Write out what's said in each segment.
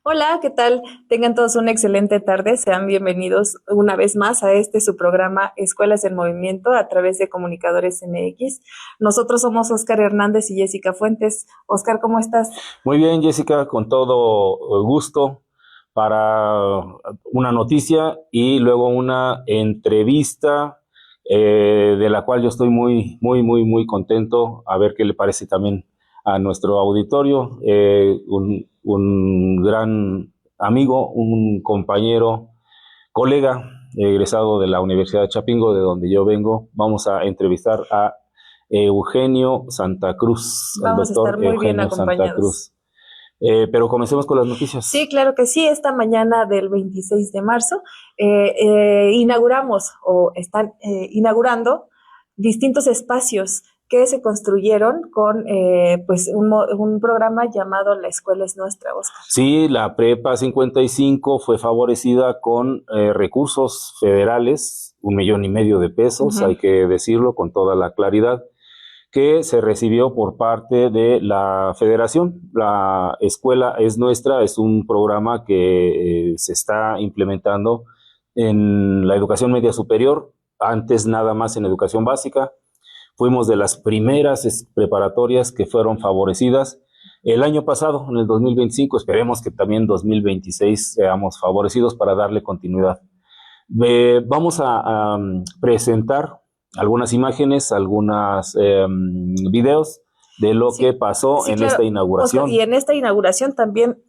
Hola, ¿qué tal? Tengan todos una excelente tarde. Sean bienvenidos una vez más a su programa Escuelas en Movimiento a través de Comunicadores MX. Nosotros somos Óscar Hernández y Jessica Fuentes. Óscar, ¿cómo estás? Muy bien, Jessica, con todo gusto para una noticia y luego una entrevista de la cual yo estoy muy contento. A ver qué le parece también a nuestro auditorio. Un gran amigo, un compañero, colega, egresado de la Universidad de Chapingo, de donde yo vengo. Vamos a entrevistar a Eugenio Santa Cruz, al Vamos a estar doctor muy bien Eugenio Santa acompañados. Cruz. Pero comencemos con las noticias. Sí, claro que sí. Esta mañana del 26 de marzo inauguramos o están inaugurando distintos espacios que se construyeron con pues un programa llamado La Escuela es Nuestra, Óscar. Sí, la Prepa 55 fue favorecida con recursos federales, 1,5 millones de pesos, hay que decirlo con toda la claridad, que se recibió por parte de la Federación. La Escuela es Nuestra es un programa que se está implementando en la educación media superior, antes nada más en educación básica. Fuimos de las primeras preparatorias que fueron favorecidas. El año pasado, en el 2025, esperemos que también en 2026 seamos favorecidos para darle continuidad. Vamos a presentar algunas imágenes, algunos videos de lo que pasó en esta inauguración. Oscar, y en esta inauguración también,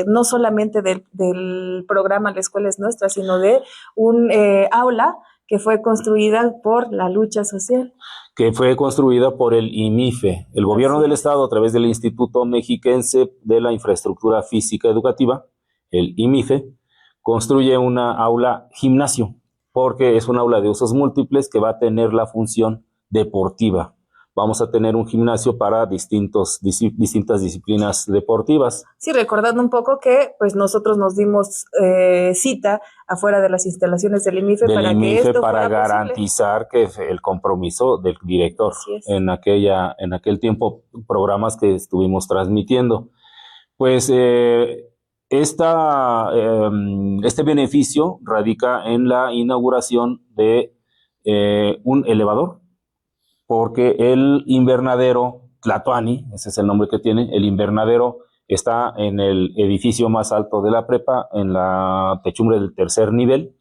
no solamente del programa La Escuela es Nuestra, sino de un aula que fue construida por la lucha social. Que fue construida por el IMIFE, el gobierno del estado a través del Instituto Mexiquense de la Infraestructura Física Educativa, el IMIFE, construye una aula gimnasio, porque es un aula de usos múltiples que va a tener la función deportiva. Vamos a tener un gimnasio para distintas disciplinas deportivas. Sí, recordando un poco que pues nosotros nos dimos cita afuera de las instalaciones del IMIFE para garantizar que el compromiso del director en aquel tiempo, programas que estuvimos transmitiendo. Pues este beneficio radica en la inauguración de un elevador, porque el invernadero Tlatoani, ese es el nombre que tiene, el invernadero está en el edificio más alto de la prepa, en la techumbre del tercer nivel,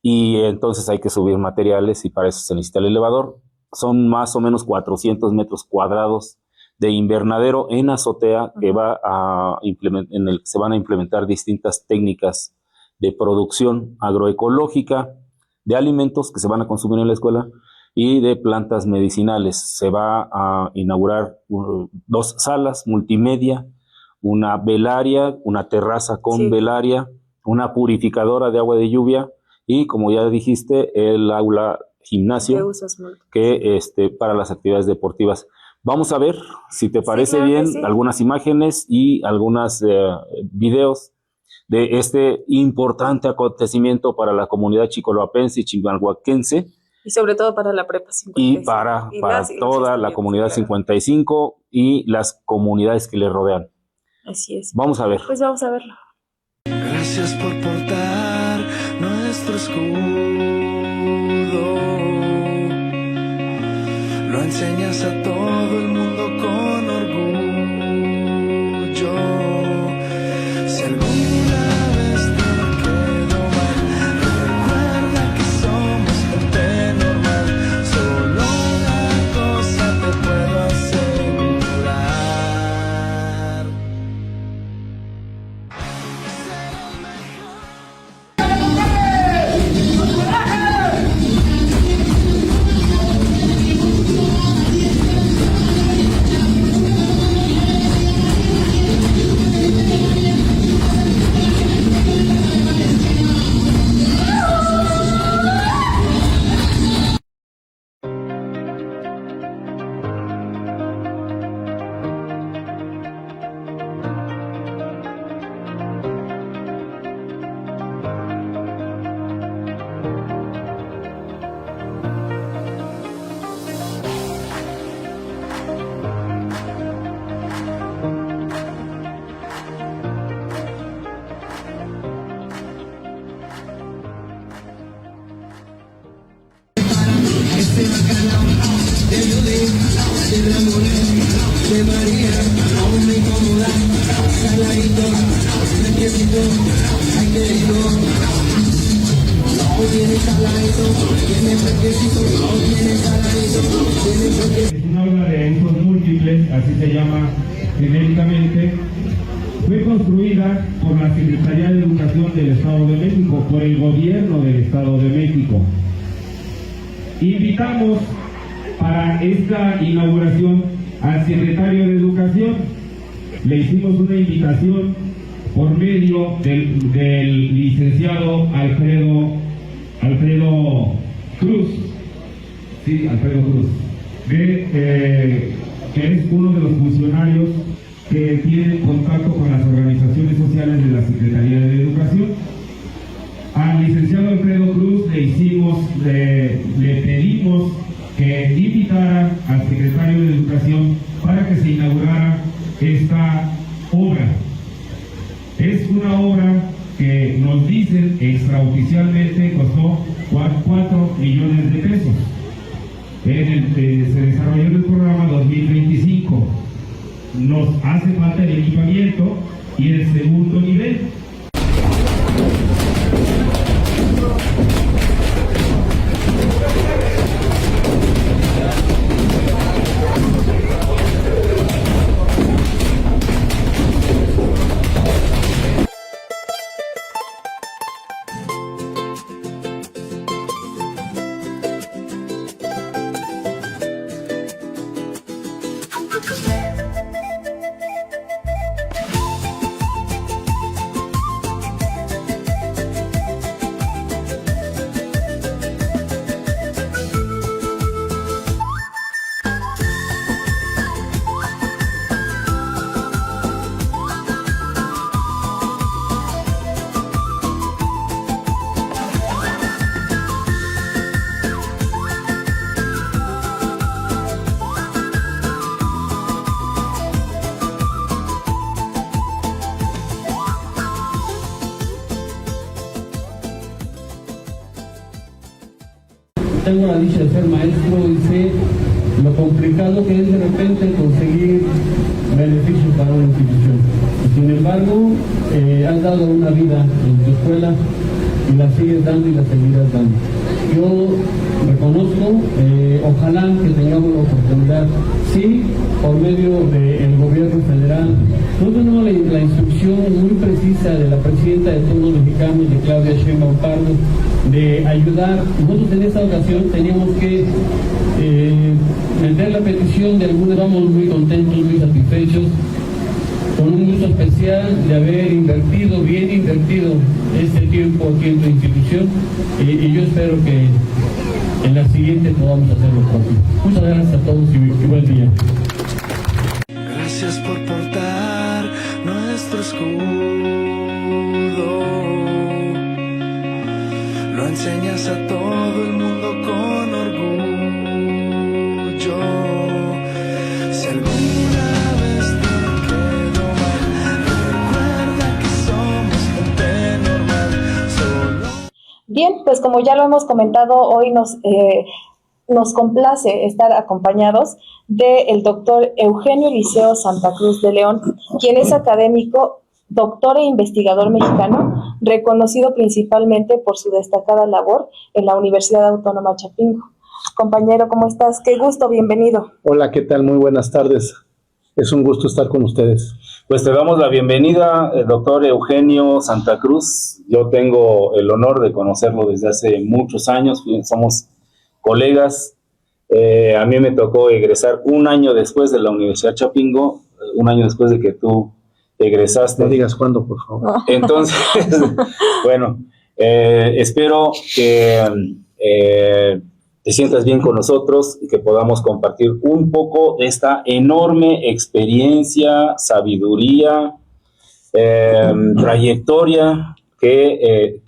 y entonces hay que subir materiales y para eso se necesita el elevador. Son más o menos 400 metros cuadrados de invernadero en azotea que en el que se van a implementar distintas técnicas de producción agroecológica, de alimentos que se van a consumir en la escuela, y de plantas medicinales. Se va a inaugurar 2 salas multimedia, una velaria, una terraza con velaria, una purificadora de agua de lluvia y, como ya dijiste, el aula gimnasio que para las actividades deportivas. Vamos a ver, si te parece bien, algunas imágenes y algunos videos de este importante acontecimiento para la comunidad chicoloapense y chimalhuacense. Y sobre todo para la Prepa 55. Y para toda la comunidad 55 y las comunidades que le rodean. Así es. Vamos a ver. Pues vamos a verlo. Gracias por portar nuestro escudo. Lo enseñas a todo el mundo con orgullo. Si alguna vez te quedó mal, recuerda que somos gente normal. Solo una cosa te puedo asegurar. históricamente, fue construida por la Secretaría de Educación del Estado de México, por el gobierno del Estado de México. Invitamos para esta inauguración al secretario de Educación. Le hicimos una invitación por medio del licenciado Alfredo Cruz, que es uno de los funcionarios que tienen contacto con las organizaciones sociales de la Secretaría de Educación. Al licenciado Alfredo Cruz le pedimos que invitara al secretario de Educación para que se inaugurara esta obra. Es una obra que nos dicen extraoficialmente costó 4 millones de pesos. Se desarrolló en el programa 2025. Nos hace falta el equipamiento y el segundo nivel. Tengo la dicha de ser maestro y sé lo complicado que es de repente conseguir beneficios para una institución. Sin embargo, has dado una vida en tu escuela y la sigues dando y la seguirás dando. Yo reconozco, ojalá que tengamos la oportunidad, sí, por medio del gobierno federal. Nosotros tenemos la instrucción muy precisa de la presidenta de todos los mexicanos, de Claudia Sheinbaum Pardo, de ayudar. Nosotros en esta ocasión teníamos que meter la petición de algunos. Vamos muy contentos, muy satisfechos, con un gusto especial de haber invertido, bien invertido este tiempo aquí en tu institución, y yo espero que en la siguiente podamos hacer lo propio. Muchas gracias a todos y buen día. Gracias por portar nuestro escudo. Lo enseñas a todo el mundo con orgullo. Si alguna vez te quedó mal, recuerda que somos gente normal. Solo... Bien, pues como ya lo hemos comentado, hoy nos complace estar acompañados del doctor Eugenio Eliseo Santa Cruz de León, quien es académico, doctor e investigador mexicano, reconocido principalmente por su destacada labor en la Universidad Autónoma Chapingo. Compañero, ¿cómo estás? Qué gusto, bienvenido. Hola, ¿qué tal? Muy buenas tardes. Es un gusto estar con ustedes. Pues te damos la bienvenida, doctor Eugenio Santa Cruz. Yo tengo el honor de conocerlo desde hace muchos años, somos colegas. A mí me tocó egresar un año después de la Universidad Chapingo, un año después de que tú egresaste. No digas cuándo, por favor. Entonces, bueno, espero que te sientas bien con nosotros y que podamos compartir un poco de esta enorme experiencia, sabiduría, trayectoria que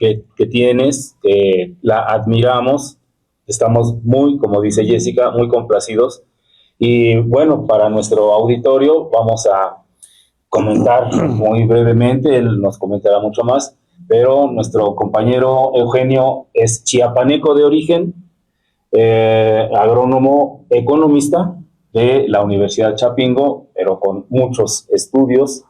tienes, que la admiramos. Estamos muy, como dice Jessica, muy complacidos. Y bueno, para nuestro auditorio vamos a comentar muy brevemente, él nos comentará mucho más, pero nuestro compañero Eugenio es chiapaneco de origen, agrónomo economista de la Universidad Chapingo, pero con muchos estudios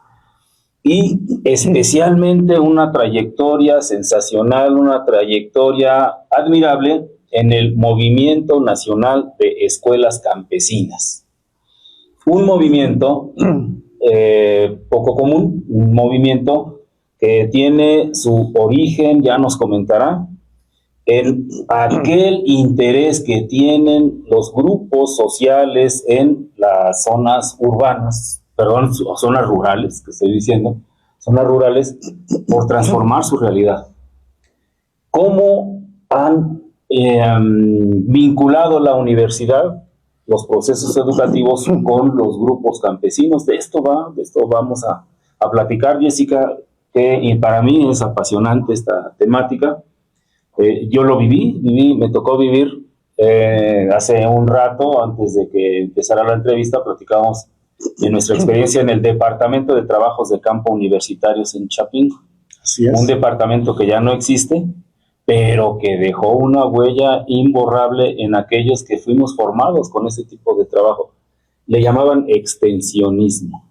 y especialmente una trayectoria sensacional, una trayectoria admirable en el Movimiento Nacional de Escuelas Campesinas. Un movimiento poco común, un movimiento que tiene su origen, ya nos comentará, en aquel interés que tienen los grupos sociales en las zonas urbanas, perdón, zonas rurales, que estoy diciendo, zonas rurales, por transformar su realidad. ¿Cómo han vinculado la universidad, los procesos educativos con los grupos campesinos? De esto vamos a platicar, Jessica, que para mí es apasionante esta temática. Yo lo viví, me tocó vivir hace un rato, antes de que empezara la entrevista, platicamos de nuestra experiencia en el Departamento de Trabajos de Campo Universitarios en Chapingo. Así es. Un departamento que ya no existe, pero que dejó una huella imborrable en aquellos que fuimos formados con ese tipo de trabajo. Le llamaban extensionismo.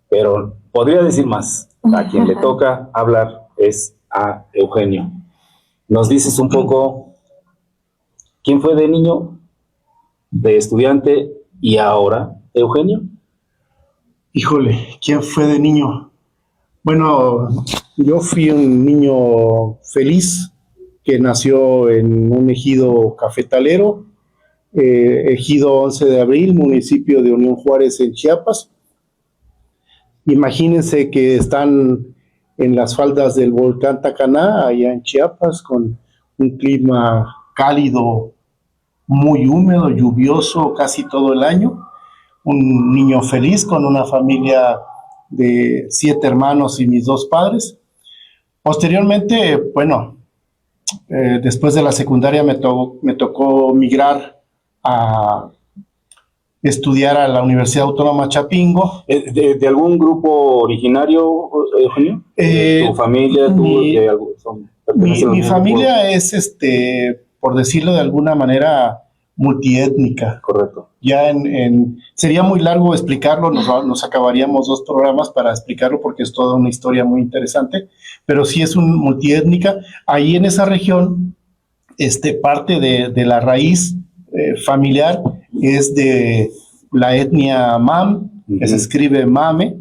Pero podría decir más. A quien le toca hablar es a Eugenio. ¿Nos dices un poco quién fue de niño, de estudiante y ahora, Eugenio? Híjole, ¿quién fue de niño? Bueno, yo fui un niño feliz que nació en un ejido cafetalero, ejido 11 de abril, municipio de Unión Juárez en Chiapas. Imagínense que están en las faldas del volcán Tacaná, allá en Chiapas, con un clima cálido, muy húmedo, lluvioso casi todo el año. Un niño feliz con una familia de 7 hermanos y mis 2 padres. Posteriormente, bueno, después de la secundaria me tocó migrar a estudiar a la Universidad Autónoma Chapingo. ¿De algún grupo originario, Eugenio? ¿Tu familia? Mi familia es, por decirlo de alguna manera, multiétnica. Correcto. Ya sería muy largo explicarlo, nos acabaríamos 2 programas para explicarlo porque es toda una historia muy interesante, pero sí es multiétnica. Ahí en esa región, parte de la raíz familiar es de la etnia Mam, que se escribe Mame,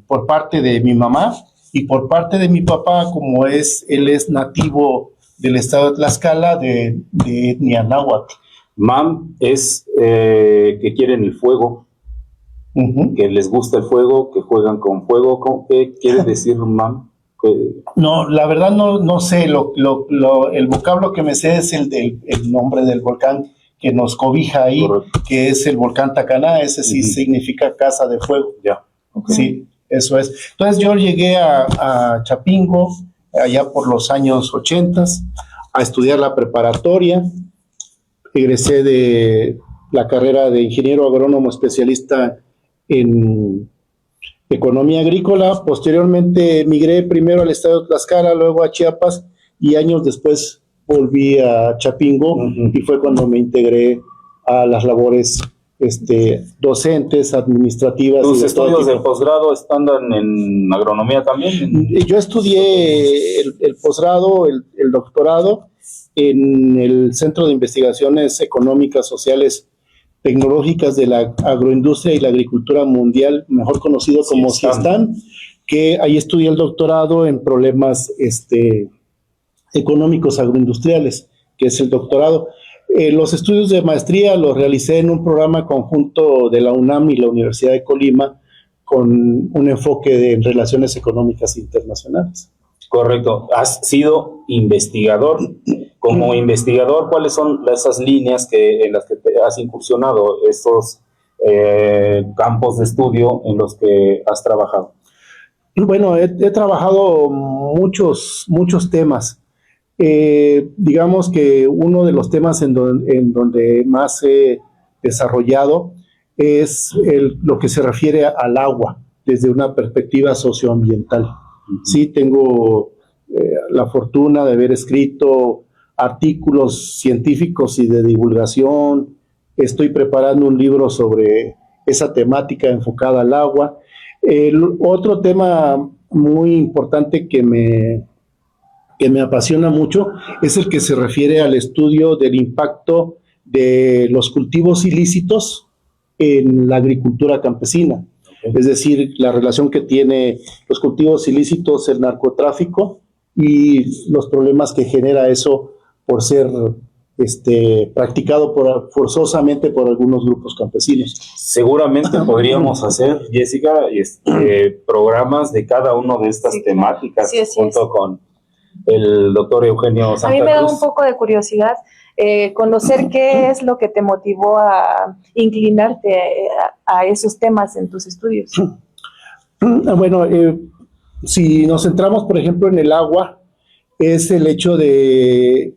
por parte de mi mamá, y por parte de mi papá, como él es nativo del estado de Tlaxcala, de etnia náhuatl. Mam es que quieren el fuego, que les gusta el fuego, que juegan con fuego. ¿Qué quiere decir Mam? No, la verdad no sé. El vocablo que me sé es el nombre del volcán que nos cobija ahí. Correcto. Que es el volcán Tacaná. Ese sí significa casa de fuego. Ya. Okay. Sí, eso es. Entonces yo llegué a Chapingo allá por los años 80 a estudiar la preparatoria. Egresé de la carrera de ingeniero agrónomo especialista en economía agrícola. Posteriormente migré primero al estado de Tlaxcala, luego a Chiapas, y años después volví a Chapingo, y fue cuando me integré a las labores docentes, administrativas. ¿Tus estudios de posgrado andan en agronomía también? Yo estudié el posgrado, el doctorado, en el Centro de Investigaciones Económicas, Sociales, Tecnológicas de la Agroindustria y la Agricultura Mundial, mejor conocido como CIESTAN, que ahí estudié el doctorado en problemas económicos agroindustriales, que es el doctorado. Los estudios de maestría los realicé en un programa conjunto de la UNAM y la Universidad de Colima, con un enfoque en relaciones económicas internacionales. Correcto. Has sido investigador. Como investigador, ¿cuáles son esas líneas en las que te has incursionado, esos campos de estudio en los que has trabajado? Bueno, he trabajado muchos temas. Digamos que uno de los temas en donde más he desarrollado es lo que se refiere al agua desde una perspectiva socioambiental. Sí, tengo la fortuna de haber escrito artículos científicos y de divulgación. Estoy preparando un libro sobre esa temática enfocada al agua. Otro tema muy importante que me apasiona mucho es el que se refiere al estudio del impacto de los cultivos ilícitos en la agricultura campesina. es decir, la relación que tiene los cultivos ilícitos, el narcotráfico y los problemas que genera eso por ser practicado forzosamente por algunos grupos campesinos. Seguramente podríamos hacer, Jessica, programas de cada una de estas temáticas, junto con el doctor Eugenio Santa Cruz. A mí me da un poco de curiosidad conocer qué es lo que te motivó a inclinarte a esos temas en tus estudios. Bueno, si nos centramos, por ejemplo, en el agua, es el hecho de...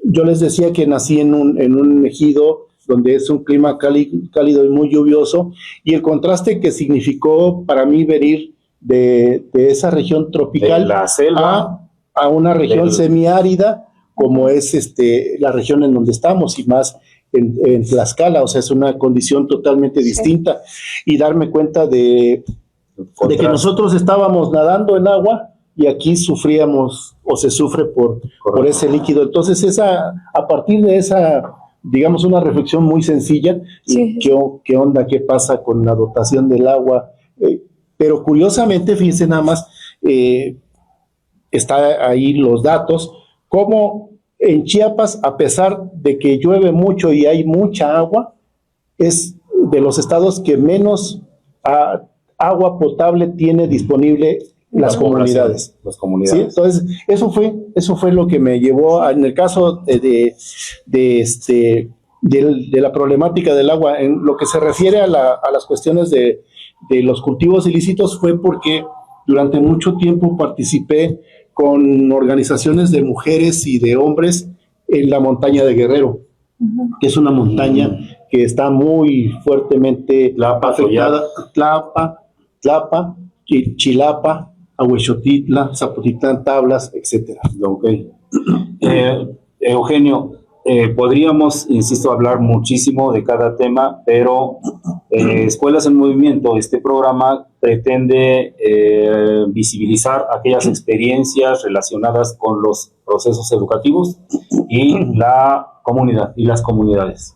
Yo les decía que nací en un ejido donde es un clima cálido y muy lluvioso, y el contraste que significó para mí venir de esa región tropical de la selva, a una región semiárida, como es la región en donde estamos, y más en Tlaxcala, o sea, es una condición totalmente distinta, y darme cuenta de que nosotros estábamos nadando en agua, y aquí sufríamos o se sufre por ese líquido. Entonces, a partir de esa, digamos, una reflexión muy sencilla, ¿qué onda, qué pasa con la dotación del agua? Pero curiosamente, fíjense nada más, está ahí los datos, como en Chiapas, a pesar de que llueve mucho y hay mucha agua, es de los estados que menos agua potable tiene disponible las comunidades. ¿Sí? Entonces, eso fue lo que me llevó en el caso de la problemática del agua. En lo que se refiere a las cuestiones de los cultivos ilícitos, fue porque durante mucho tiempo participé con organizaciones de mujeres y de hombres en la montaña de Guerrero, que es una montaña que está muy fuertemente afectada. Tlapa, Chilapa, Ahuexotitla, Zapotitlán, Tablas, etcétera. Okay. Eugenio, podríamos, insisto, hablar muchísimo de cada tema, pero Escuelas en Movimiento, este programa pretende visibilizar aquellas experiencias relacionadas con los procesos educativos y la comunidad y las comunidades.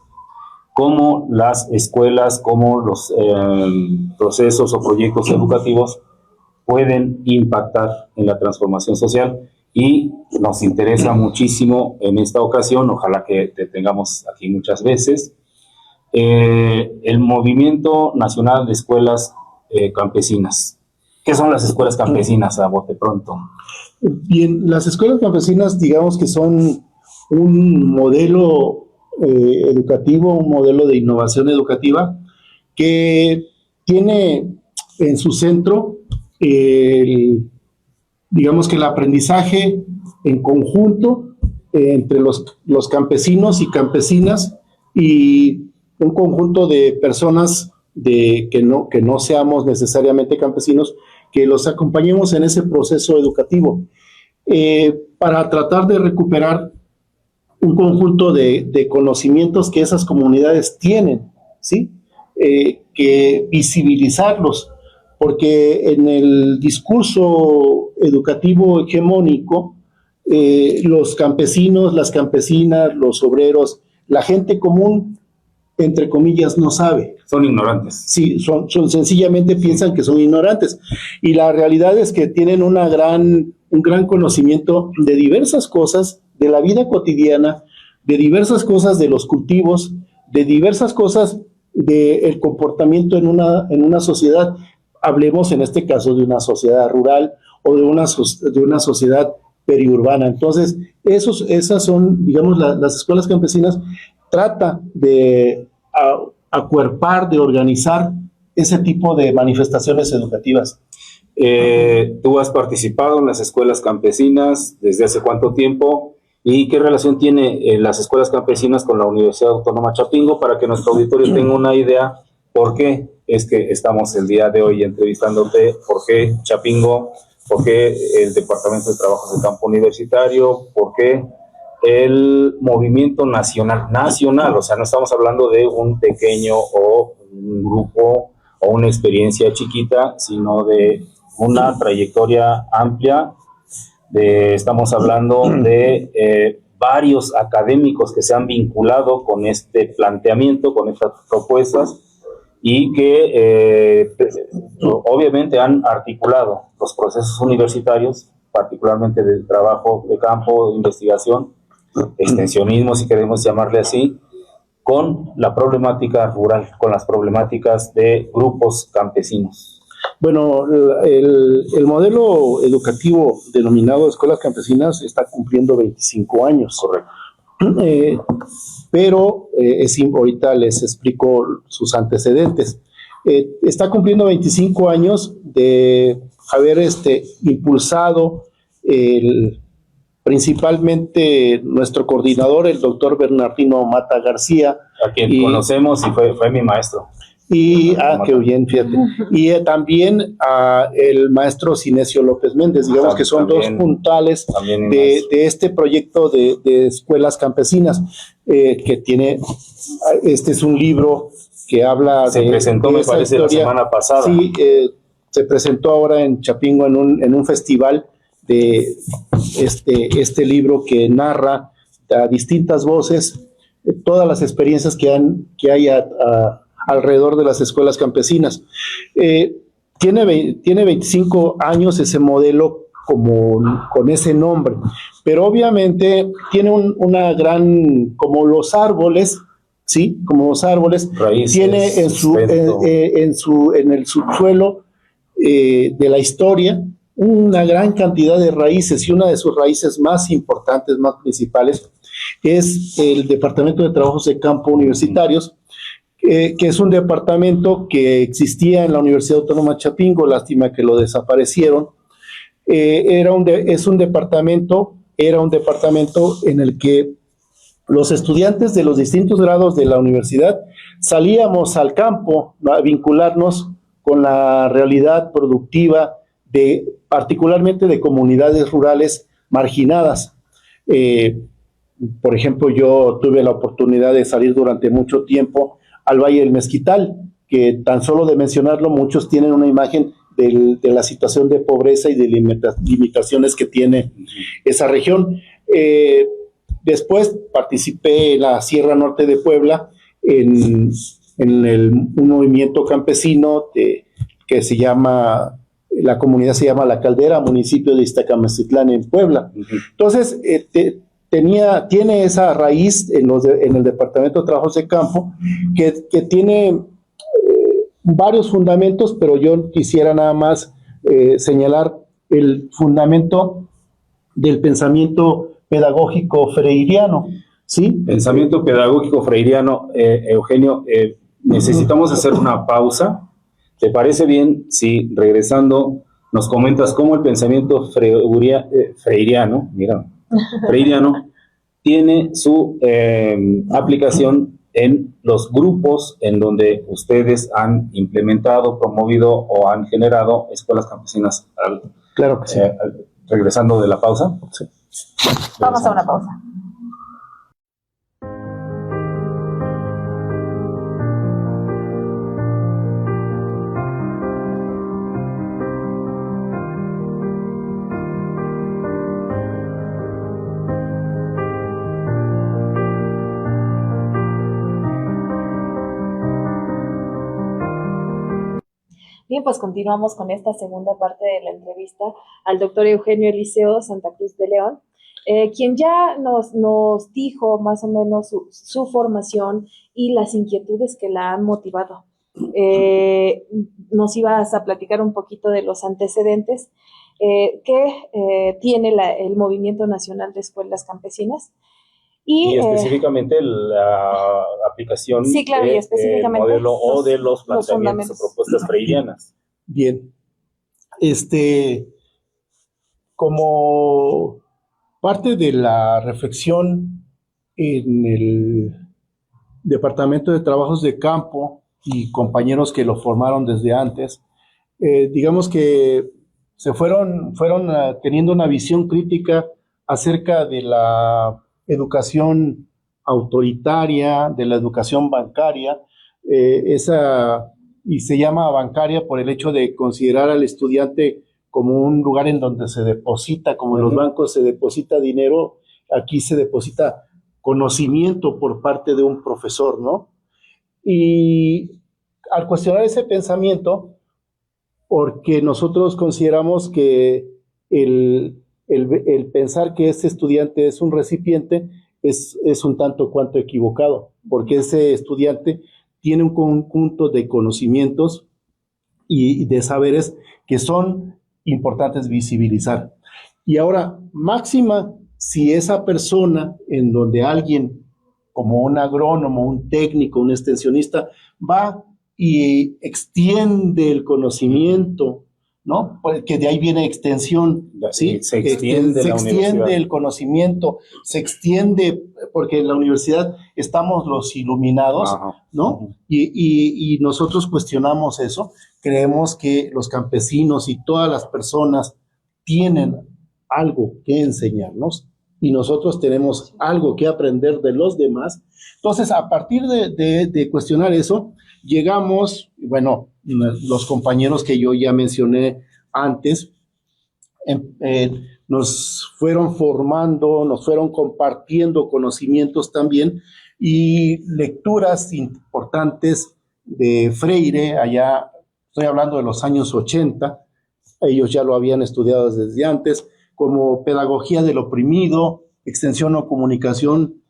Cómo las escuelas, cómo los procesos o proyectos educativos pueden impactar en la transformación social, y nos interesa muchísimo en esta ocasión, ojalá que te tengamos aquí muchas veces, el Movimiento Nacional de Escuelas Campesinas. ¿Qué son las escuelas campesinas, a bote pronto? Bien, las escuelas campesinas, digamos que son un modelo educativo, un modelo de innovación educativa que tiene en su centro digamos que el aprendizaje en conjunto entre los campesinos y campesinas, y un conjunto de personas que no seamos necesariamente campesinos, que los acompañemos en ese proceso educativo, para tratar de recuperar un conjunto de conocimientos que esas comunidades tienen, ¿sí? Que visibilizarlos, porque en el discurso educativo hegemónico, los campesinos, las campesinas, los obreros, la gente común, entre comillas, no sabe. Son ignorantes. Sí, son sencillamente piensan que son ignorantes. Y la realidad es que tienen un gran conocimiento de diversas cosas, de la vida cotidiana, de diversas cosas de los cultivos, de diversas cosas del comportamiento en una sociedad. Hablemos en este caso de una sociedad rural o de una sociedad periurbana. Entonces, esas son, digamos, las escuelas campesinas. Trata de acuerpar, de organizar ese tipo de manifestaciones educativas. ¿Tú has participado en las escuelas campesinas? ¿Desde hace cuánto tiempo? ¿Y qué relación tiene las escuelas campesinas con la Universidad Autónoma Chapingo? Para que nuestro auditorio tenga una idea, ¿por qué es que estamos el día de hoy entrevistándote? ¿Por qué Chapingo? ¿Por qué el Departamento de Trabajos de Campo Universitario? ¿Por qué el movimiento nacional? O sea, no estamos hablando de un pequeño o un grupo o una experiencia chiquita, sino de una trayectoria amplia. Estamos hablando de varios académicos que se han vinculado con este planteamiento, con estas propuestas, y que obviamente han articulado los procesos universitarios, particularmente del trabajo de campo, de investigación, extensionismo, si queremos llamarle así, con la problemática rural, con las problemáticas de grupos campesinos. Bueno, el modelo educativo denominado Escuelas Campesinas está cumpliendo 25 años. Correcto. Pero ahorita les explico sus antecedentes. Está cumpliendo 25 años de haber impulsado principalmente nuestro coordinador, el doctor Bernardino Mata García. A quien conocemos y fue mi maestro. Y, qué bien, fíjate. Y también el maestro Cinesio López Méndez, digamos que son dos puntales de este proyecto de escuelas campesinas, que tiene, este es un libro que habla se presentó, me parece, historia. La semana pasada. Sí, se presentó ahora en Chapingo en un festival de este libro que narra a distintas voces todas las experiencias que hay alrededor de las escuelas campesinas. Tiene 25 años ese modelo con ese nombre, pero obviamente tiene una gran, como los árboles, ¿sí? Como los árboles, raíces, tiene en el subsuelo de la historia una gran cantidad de raíces, y una de sus raíces más importantes, más principales, es el Departamento de Trabajos de Campo Universitarios, que es un departamento que existía en la Universidad Autónoma de Chapingo, lástima que lo desaparecieron. Era un departamento en el que los estudiantes de los distintos grados de la universidad salíamos al campo a vincularnos con la realidad productiva particularmente de comunidades rurales marginadas. Por ejemplo, yo tuve la oportunidad de salir durante mucho tiempo al Valle del Mezquital, que tan solo de mencionarlo, muchos tienen una imagen de la situación de pobreza y de limitaciones que tiene esa región. Después participé en la Sierra Norte de Puebla en un movimiento campesino que se llama, la comunidad se llama La Caldera, municipio de Iztacamacitlán en Puebla. Entonces, tiene esa raíz en el Departamento de Trabajos de Campo que tiene varios fundamentos, pero yo quisiera nada más señalar el fundamento del pensamiento pedagógico freiriano, ¿sí? Pensamiento pedagógico freiriano, Eugenio, necesitamos hacer una pausa. ¿Te parece bien si regresando nos comentas cómo el pensamiento freiriano tiene su aplicación en los grupos en donde ustedes han implementado, promovido o han generado escuelas campesinas? Claro que sí. Regresando de la pausa. Sí. Vamos a una pausa. Bien, pues continuamos con esta segunda parte de la entrevista al doctor Eugenio Eliseo Santa Cruz de León, quien ya nos dijo más o menos su formación y las inquietudes que la han motivado. Nos ibas a platicar un poquito de los antecedentes que tiene el Movimiento Nacional de Escuelas Campesinas. Y específicamente la aplicación sí, claro, y específicamente del modelo o de los planteamientos o propuestas freirianas. Bien. Como parte de la reflexión en el Departamento de Trabajos de Campo y compañeros que lo formaron desde antes, digamos que se fueron teniendo una visión crítica acerca de la educación autoritaria, de la educación bancaria, y se llama bancaria por el hecho de considerar al estudiante como un lugar en donde se deposita, como en los bancos se deposita dinero, aquí se deposita conocimiento por parte de un profesor, ¿no? Y al cuestionar ese pensamiento, porque nosotros consideramos que el pensar que ese estudiante es un recipiente es un tanto cuanto equivocado, porque ese estudiante tiene un conjunto de conocimientos y de saberes que son importantes visibilizar. Y ahora, máxima, si esa persona en donde alguien, como un agrónomo, un técnico, un extensionista, va y extiende el conocimiento, ¿no? Porque de ahí viene extensión, ¿sí? Se extiende la universidad. El conocimiento, se extiende, porque en la universidad estamos los iluminados, Ajá. ¿no? Y nosotros cuestionamos eso, creemos que los campesinos y todas las personas tienen algo que enseñarnos y nosotros tenemos algo que aprender de los demás. Entonces, a partir de cuestionar eso, llegamos, bueno, los compañeros que yo ya mencioné antes, nos fueron formando, nos fueron compartiendo conocimientos también y lecturas importantes de Freire, allá estoy hablando de los años 80, ellos ya lo habían estudiado desde antes, como Pedagogía del Oprimido, Extensión o Comunicación,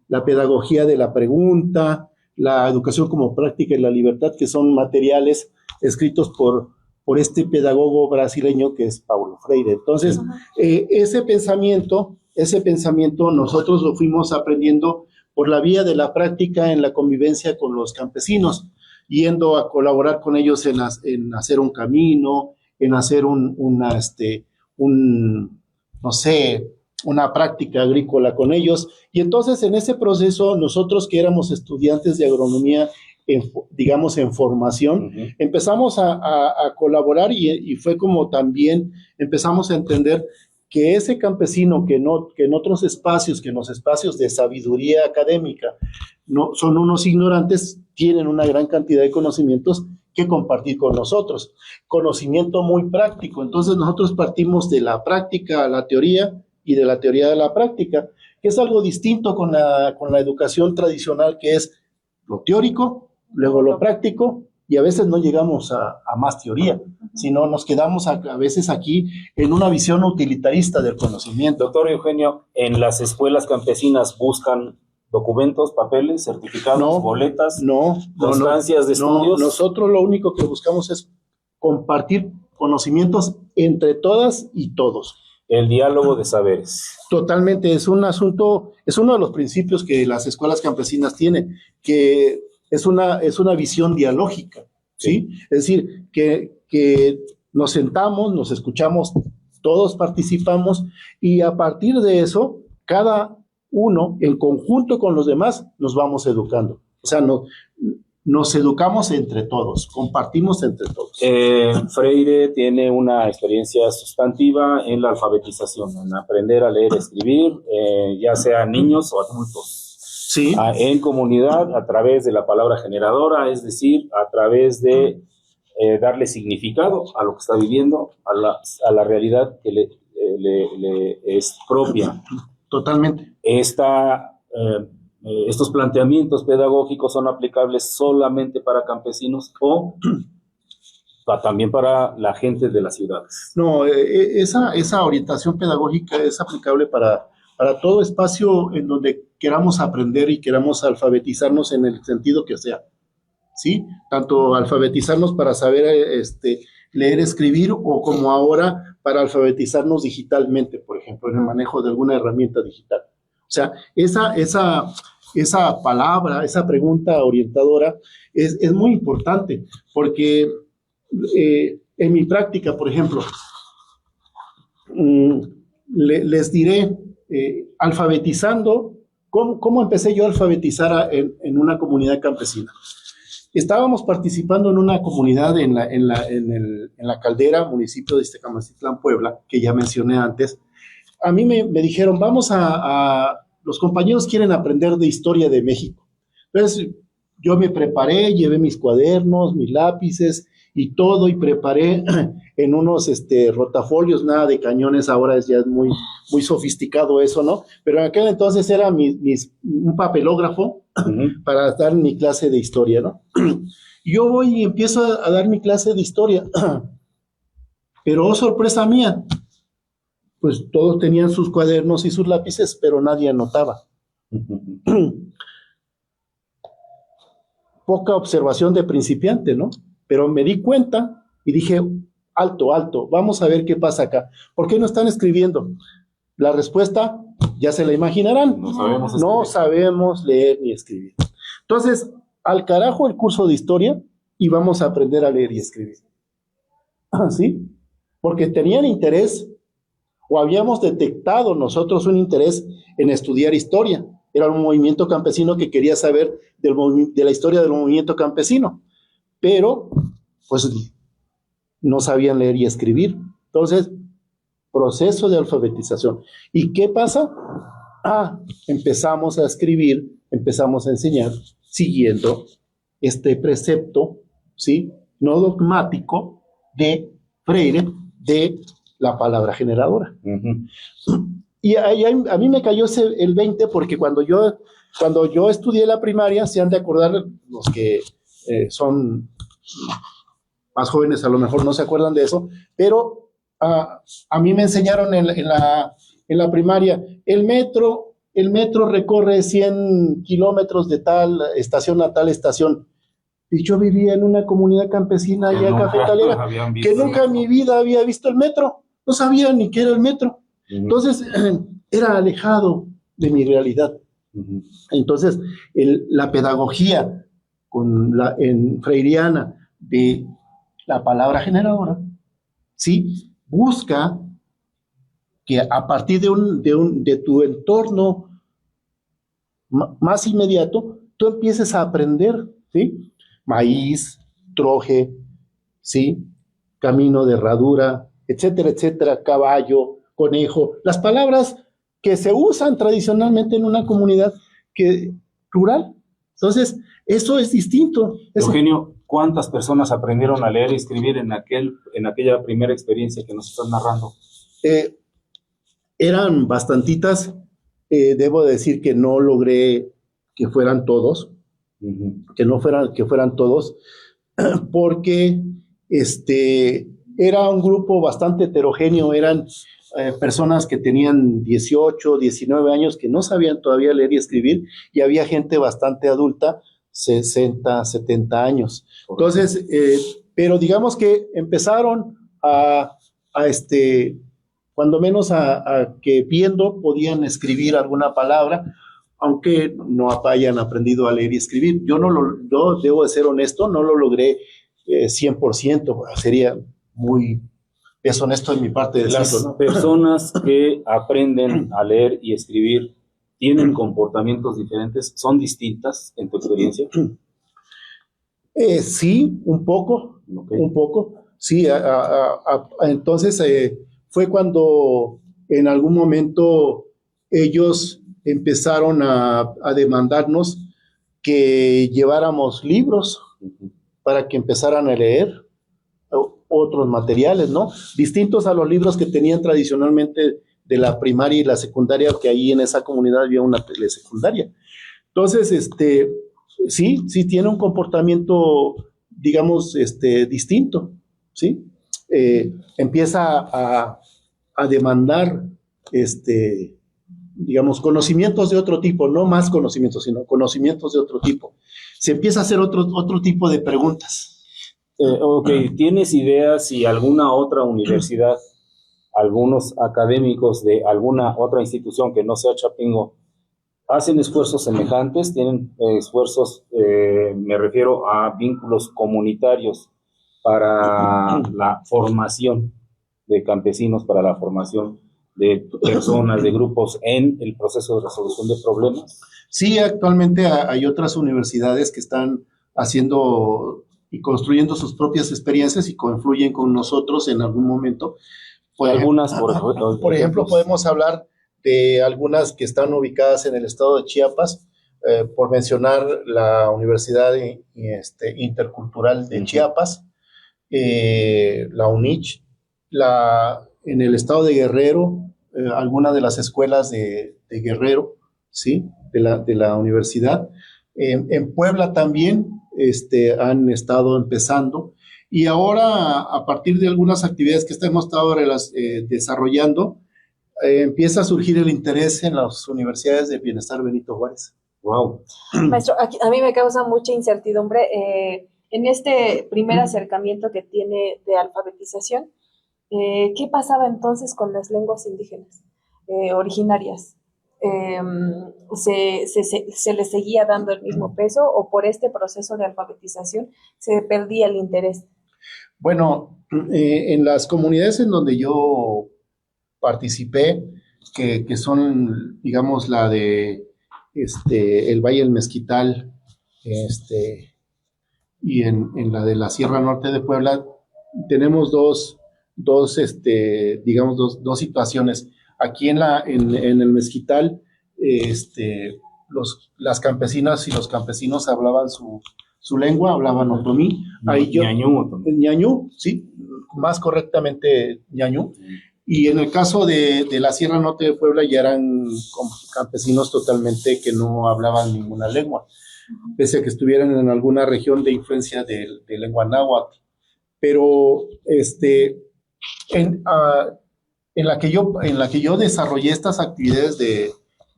la pedagogía de la pregunta, la educación como práctica y la libertad, que son materiales escritos por este pedagogo brasileño que es Paulo Freire. Entonces, ese pensamiento nosotros lo fuimos aprendiendo por la vía de la práctica en la convivencia con los campesinos, yendo a colaborar con ellos en hacer un camino, en hacer una práctica agrícola con ellos. Y entonces en ese proceso nosotros que éramos estudiantes de agronomía, digamos en formación, empezamos a colaborar y fue como también empezamos a entender que ese campesino que en otros espacios, que en los espacios de sabiduría académica no son unos ignorantes, tienen una gran cantidad de conocimientos que compartir con nosotros. Conocimiento muy práctico. Entonces nosotros partimos de la práctica a la teoría y de la teoría de la práctica, que es algo distinto con la educación tradicional, que es lo teórico, luego lo práctico, y a veces no llegamos a más teoría, sino nos quedamos a veces aquí en una visión utilitarista del conocimiento. Doctor Eugenio, ¿en las escuelas campesinas buscan documentos, papeles, certificados, boletas, constancias de estudios? Nosotros lo único que buscamos es compartir conocimientos entre todas y todos. El diálogo de saberes. Totalmente, es un asunto, es uno de los principios que las escuelas campesinas tienen, que es una visión dialógica, ¿sí? Es decir, que nos sentamos, nos escuchamos, todos participamos y a partir de eso, cada uno, en conjunto con los demás, nos vamos educando. O sea, nos educamos entre todos, compartimos entre todos. Freire tiene una experiencia sustantiva en la alfabetización, en aprender a leer, escribir, ya sea niños o adultos. Sí. En comunidad, a través de la palabra generadora, es decir, a través de darle significado a lo que está viviendo, a la realidad que le es propia. Totalmente. Estos planteamientos pedagógicos son aplicables solamente para campesinos o también para la gente de las ciudades. No, esa orientación pedagógica es aplicable para todo espacio en donde queramos aprender y queramos alfabetizarnos en el sentido que sea, ¿sí? Tanto alfabetizarnos para saber leer, escribir, o como ahora para alfabetizarnos digitalmente, por ejemplo, en el manejo de alguna herramienta digital. O sea, esa palabra, esa pregunta orientadora es muy importante, porque en mi práctica, por ejemplo, les diré, alfabetizando, ¿cómo empecé yo a alfabetizar en una comunidad campesina? Estábamos participando en una comunidad en la Caldera, municipio de Iztacamacitlán, Puebla, que ya mencioné antes. A mí me dijeron, los compañeros quieren aprender de historia de México. Entonces, yo me preparé, llevé mis cuadernos, mis lápices, y todo, y preparé en unos rotafolios, nada de cañones, ahora ya es muy, muy sofisticado eso, ¿no? Pero en aquel entonces era un papelógrafo para dar mi clase de historia, ¿no? Yo voy y empiezo a dar mi clase de historia, pero oh, sorpresa mía, pues todos tenían sus cuadernos y sus lápices, pero nadie anotaba. Poca observación de principiante, ¿no? Pero me di cuenta y dije, alto, vamos a ver qué pasa acá. ¿Por qué no están escribiendo? La respuesta, ya se la imaginarán. No sabemos leer ni escribir. Entonces, al carajo el curso de historia y vamos a aprender a leer y escribir. ¿Sí? Porque tenían interés, o habíamos detectado nosotros un interés en estudiar historia. Era un movimiento campesino que quería saber de la historia del movimiento campesino, pero pues no sabían leer y escribir. Entonces, proceso de alfabetización. ¿Y qué pasa? Empezamos a escribir, empezamos a enseñar siguiendo este precepto, ¿sí? No dogmático de Freire, de la palabra generadora. Y a mí me cayó el 20 porque cuando yo estudié la primaria, se han de acordar los que son más jóvenes, a lo mejor no se acuerdan de eso, pero a mí me enseñaron en la primaria, el metro recorre 100 kilómetros de tal estación a tal estación. Y yo vivía en una comunidad campesina allá cafetalera, que nunca en mi vida había visto el metro, no sabía ni qué era el metro. Entonces, era alejado de mi realidad. Entonces, la pedagogía en freiriana de la palabra generadora, ¿sí? Busca que a partir de tu entorno más inmediato, tú empieces a aprender, ¿sí? Maíz, troje, ¿sí? Camino de herradura, etcétera, etcétera, caballo, conejo, las palabras que se usan tradicionalmente en una comunidad rural. Entonces, eso es distinto. Eugenio, ¿cuántas personas aprendieron a leer y escribir en aquella primera experiencia que nos estás narrando? Eran bastantitas. Debo decir que no logré que fueran todos, que fueran todos, porque era un grupo bastante heterogéneo, eran personas que tenían 18, 19 años que no sabían todavía leer y escribir, y había gente bastante adulta, 60, 70 años. Entonces, pero digamos que empezaron cuando menos a que viendo podían escribir alguna palabra, aunque no hayan aprendido a leer y escribir. Yo debo de ser honesto, no lo logré 100%, sería muy deshonesto en mi parte decirlo, Las ¿no? personas que aprenden a leer y escribir tienen comportamientos diferentes, son distintas en tu experiencia. Sí, un poco, Okay. un poco. Sí, entonces fue cuando en algún momento ellos empezaron a demandarnos que lleváramos libros para que empezaran a leer otros materiales, ¿no? Distintos a los libros que tenían tradicionalmente de la primaria y la secundaria, que ahí en esa comunidad había una telesecundaria. Entonces, sí tiene un comportamiento, digamos, distinto, ¿sí? Empieza a demandar, digamos, conocimientos de otro tipo, no más conocimientos, sino conocimientos de otro tipo. Se empieza a hacer otro tipo de preguntas. Ok, ¿tienes idea si alguna otra universidad, algunos académicos de alguna otra institución que no sea Chapingo, hacen esfuerzos semejantes? ¿Tienen esfuerzos, me refiero a vínculos comunitarios para la formación de campesinos, para la formación de personas, de grupos en el proceso de resolución de problemas? Sí, actualmente hay otras universidades que están haciendo y construyendo sus propias experiencias y confluyen con nosotros en algún momento. Por ejemplo, podemos hablar de algunas que están ubicadas en el estado de Chiapas, por mencionar la Universidad Intercultural de Chiapas, la UNICH, en el estado de Guerrero, algunas de las escuelas de Guerrero, ¿sí? De la universidad. En Puebla también han estado empezando. Y ahora, a partir de algunas actividades que hemos estado desarrollando, empieza a surgir el interés en las universidades de Bienestar Benito Juárez. Wow. Maestro, a mí me causa mucha incertidumbre en este primer acercamiento que tiene de alfabetización. ¿Qué pasaba entonces con las lenguas indígenas originarias? ¿Se les seguía dando el mismo peso o por este proceso de alfabetización se perdía el interés? Bueno, en las comunidades en donde yo participé, que son, digamos, la de el Valle del Mezquital, y en la de la Sierra Norte de Puebla, tenemos dos situaciones. Aquí en el Mezquital, las campesinas y los campesinos hablaban su lengua, hablaban otomí. Ñañú, sí, más correctamente ñañú. Y en el caso de la Sierra Norte de Puebla ya eran campesinos totalmente que no hablaban ninguna lengua, pese a que estuvieran en alguna región de influencia de lengua náhuatl. Pero en la que yo desarrollé estas actividades de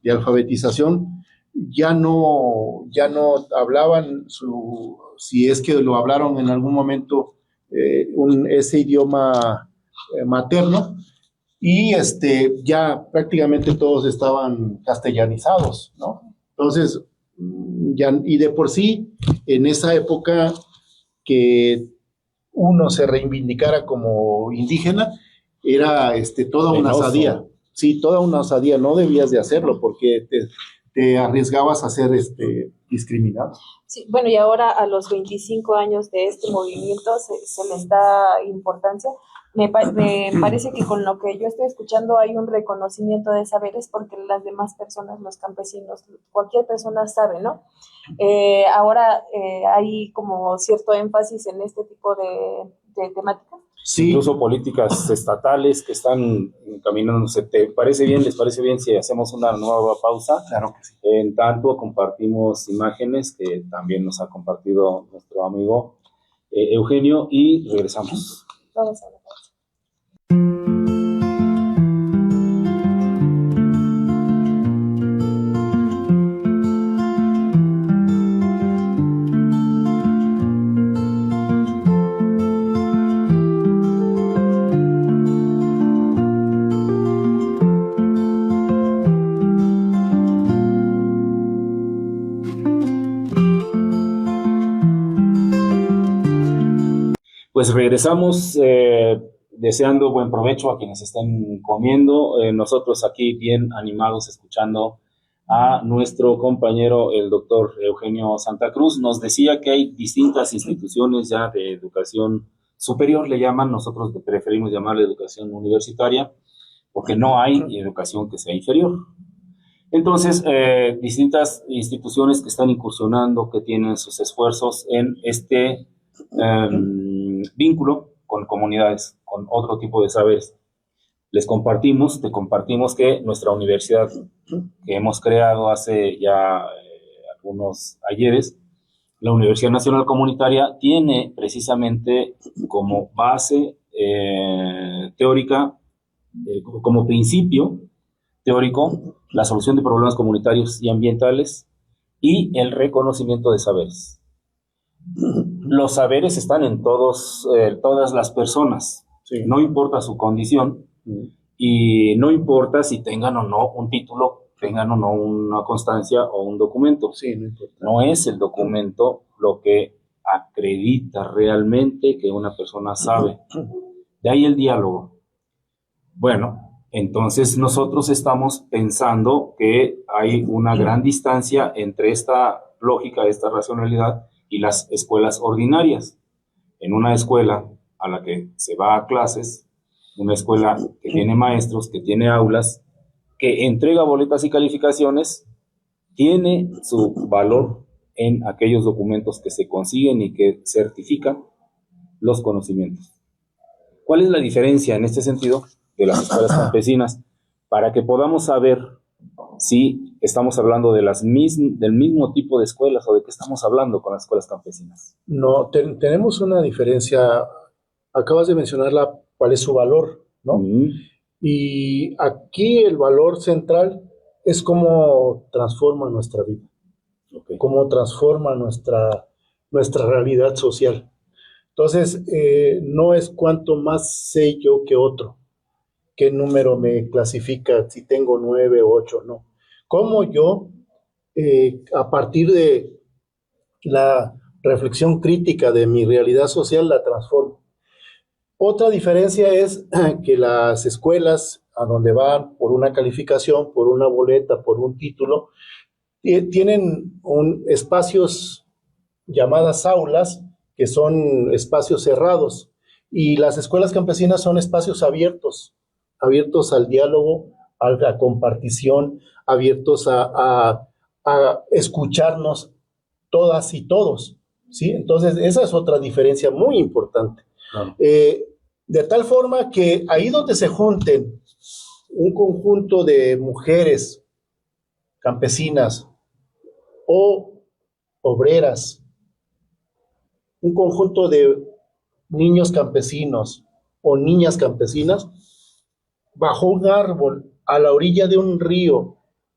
alfabetización, ya no hablaban si es que lo hablaron en algún momento, ese idioma materno, y ya prácticamente todos estaban castellanizados, ¿no? Entonces, y de por sí, en esa época que uno se reivindicara como indígena, era toda una osadía. Sí, toda una osadía, no debías de hacerlo porque te arriesgabas a ser discriminado. Sí, bueno, y ahora a los 25 años de este movimiento se les da importancia. Me parece que con lo que yo estoy escuchando hay un reconocimiento de saberes porque las demás personas, los campesinos, cualquier persona sabe, ¿no? Ahora hay como cierto énfasis en este tipo de temáticas. Sí. Incluso políticas estatales que están encaminándose. ¿Les parece bien si hacemos una nueva pausa? Claro que sí. En tanto, compartimos imágenes que también nos ha compartido nuestro amigo Eugenio y regresamos. Vamos a ver. Pues regresamos deseando buen provecho a quienes estén comiendo. Nosotros aquí bien animados escuchando a nuestro compañero, el doctor Eugenio Santa Cruz. Nos decía que hay distintas instituciones ya de educación superior, le llaman, nosotros preferimos llamarle educación universitaria, porque no hay educación que sea inferior. Entonces, distintas instituciones que están incursionando, que tienen sus esfuerzos en este vínculo con comunidades, con otro tipo de saberes. Te compartimos que nuestra universidad, que hemos creado hace ya algunos ayeres, la Universidad Nacional Comunitaria, tiene precisamente como base teórica, como principio teórico, la solución de problemas comunitarios y ambientales y el reconocimiento de saberes. Los saberes están en todas las personas, sí. No importa su condición, y no importa si tengan o no un título, tengan o no una constancia o un documento. Sí, no importa. No es el documento lo que acredita realmente que una persona sabe. De ahí el diálogo. Bueno, entonces nosotros estamos pensando que hay una gran distancia entre esta lógica, esta racionalidad y las escuelas ordinarias. En una escuela a la que se va a clases, una escuela que tiene maestros, que tiene aulas, que entrega boletas y calificaciones, tiene su valor en aquellos documentos que se consiguen y que certifican los conocimientos. ¿Cuál es la diferencia en este sentido de las escuelas campesinas? Para que podamos saber si estamos hablando de del mismo tipo de escuelas o de qué estamos hablando con las escuelas campesinas. No, tenemos una diferencia. Acabas de mencionar cuál es su valor, ¿no? Y aquí el valor central es cómo transforma nuestra vida, cómo transforma nuestra realidad social. Entonces, no es cuánto más sé yo que otro, qué número me clasifica, si tengo 9 o 8, no. Cómo yo, a partir de la reflexión crítica de mi realidad social, la transformo. Otra diferencia es que las escuelas a donde van por una calificación, por una boleta, por un título, tienen espacios llamadas aulas, que son espacios cerrados, y las escuelas campesinas son espacios abiertos al diálogo, a la compartición, abiertos a escucharnos todas y todos, ¿sí? Entonces, esa es otra diferencia muy importante. Claro. De tal forma que ahí donde se junten un conjunto de mujeres campesinas o obreras, un conjunto de niños campesinos o niñas campesinas, bajo un árbol, a la orilla de un río,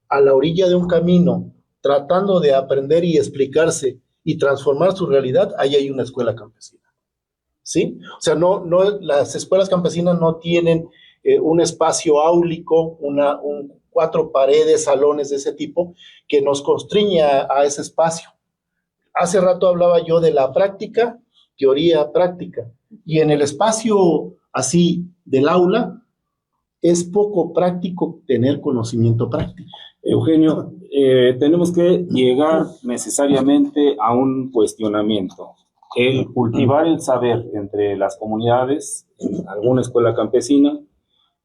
a la orilla de un camino, tratando de aprender y explicarse y transformar su realidad, ahí hay una escuela campesina. ¿Sí? O sea, las escuelas campesinas no tienen un espacio áulico, 4 paredes, salones de ese tipo, que nos constriñe a ese espacio. Hace rato hablaba yo de la práctica, teoría, práctica, y en el espacio así del aula es poco práctico tener conocimiento práctico. Eugenio, tenemos que llegar necesariamente a un cuestionamiento. El cultivar el saber entre las comunidades en alguna escuela campesina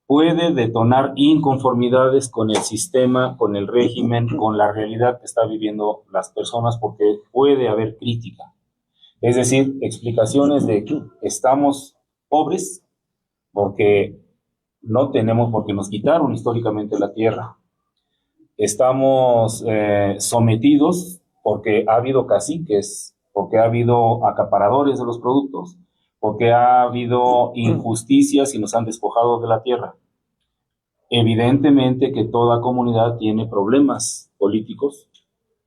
puede detonar inconformidades con el sistema, con el régimen, con la realidad que está viviendo las personas, porque puede haber crítica. Es decir, explicaciones de que estamos pobres porque no tenemos, porque nos quitaron históricamente la tierra. Estamos sometidos porque ha habido caciques, porque ha habido acaparadores de los productos, porque ha habido injusticias y nos han despojado de la tierra. Evidentemente que toda comunidad tiene problemas políticos,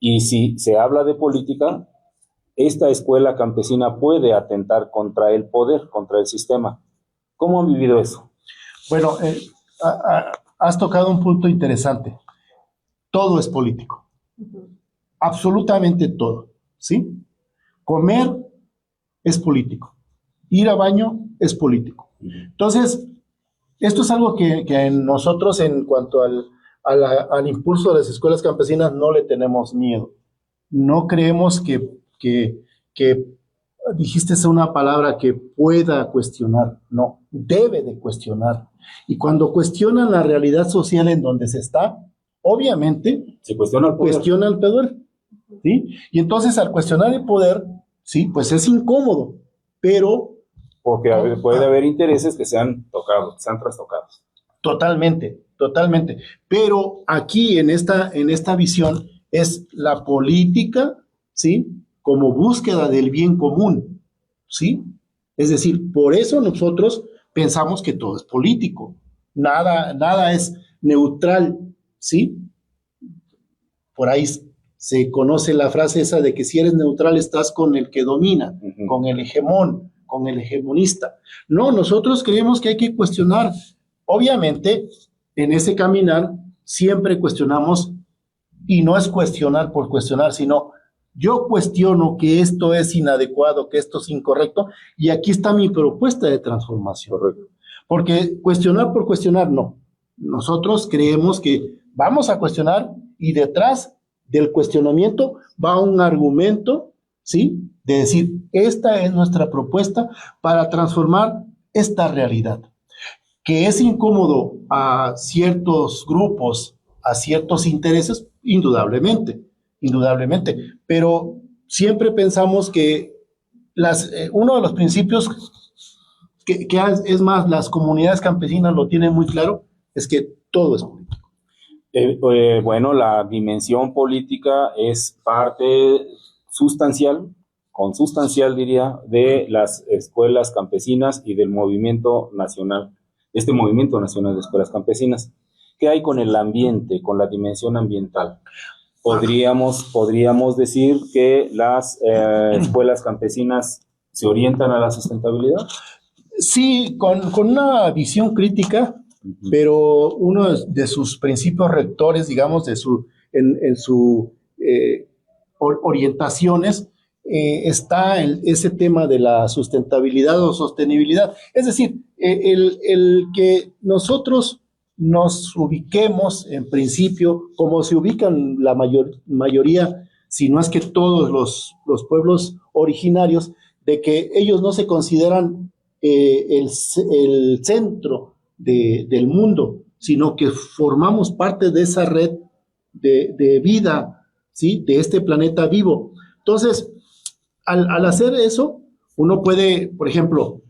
y si se habla de política, esta escuela campesina puede atentar contra el poder, contra el sistema. ¿Cómo han vivido eso? Bueno, has tocado un punto interesante. Todo es político. Absolutamente todo, ¿sí? Comer es político. Ir a baño es político. Entonces, esto es algo que nosotros, en cuanto al impulso de las escuelas campesinas, no le tenemos miedo. No creemos que dijiste una palabra que pueda cuestionar. No, debe de cuestionar. Y cuando cuestionan la realidad social en donde se está, obviamente se cuestiona el poder. ¿Sí? Y entonces, al cuestionar el poder, sí, pues es incómodo, pero... Porque puede haber intereses que sean tocados, sean trastocados. Totalmente. Pero aquí, en esta visión, es la política, ¿sí?, como búsqueda del bien común, ¿sí? Es decir, por eso nosotros pensamos que todo es político. Nada es neutral, ¿sí? Por ahí se conoce la frase esa de que si eres neutral estás con el que domina, con el hegemón, con el hegemonista. No, nosotros creemos que hay que cuestionar. Obviamente, en ese caminar siempre cuestionamos, y no es cuestionar por cuestionar, sino yo cuestiono que esto es inadecuado, que esto es incorrecto, y aquí está mi propuesta de transformación. Correcto. Porque cuestionar por cuestionar, no. Nosotros creemos que vamos a cuestionar, y detrás del cuestionamiento va un argumento, ¿sí?, de decir, esta es nuestra propuesta para transformar esta realidad, que es incómodo a ciertos grupos, a ciertos intereses, indudablemente, pero siempre pensamos que uno de los principios que es más, las comunidades campesinas lo tienen muy claro, es que todo es político. Bueno, la dimensión política es parte sustancial, consustancial diría, de las escuelas campesinas y del movimiento nacional, este movimiento nacional de escuelas campesinas. ¿Qué hay con el ambiente, con la dimensión ambiental? Podríamos decir que las escuelas campesinas se orientan a la sustentabilidad. Sí, con una visión crítica, pero uno de sus principios rectores, digamos, en su orientaciones, está ese tema de la sustentabilidad o sostenibilidad. Es decir, el que nosotros nos ubiquemos en principio, como se ubican la mayoría, si no es que todos los pueblos originarios, de que ellos no se consideran el centro del mundo, sino que formamos parte de esa red de vida, ¿sí? De este planeta vivo. Entonces, al hacer eso, uno puede, por ejemplo,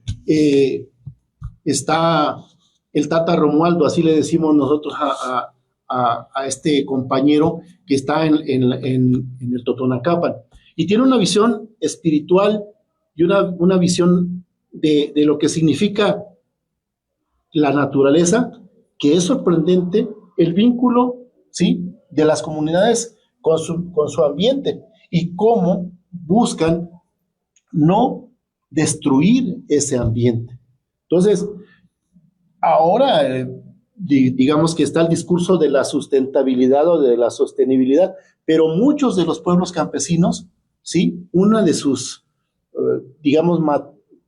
está el Tata Romualdo, así le decimos nosotros a este compañero que está en el Totonacapan, y tiene una visión espiritual y una visión de lo que significa la naturaleza, que es sorprendente el vínculo, ¿sí?, de las comunidades con su ambiente y cómo buscan no destruir ese ambiente. Entonces, ahora digamos que está el discurso de la sustentabilidad o de la sostenibilidad, pero muchos de los pueblos campesinos, ¿sí?, una de sus, digamos,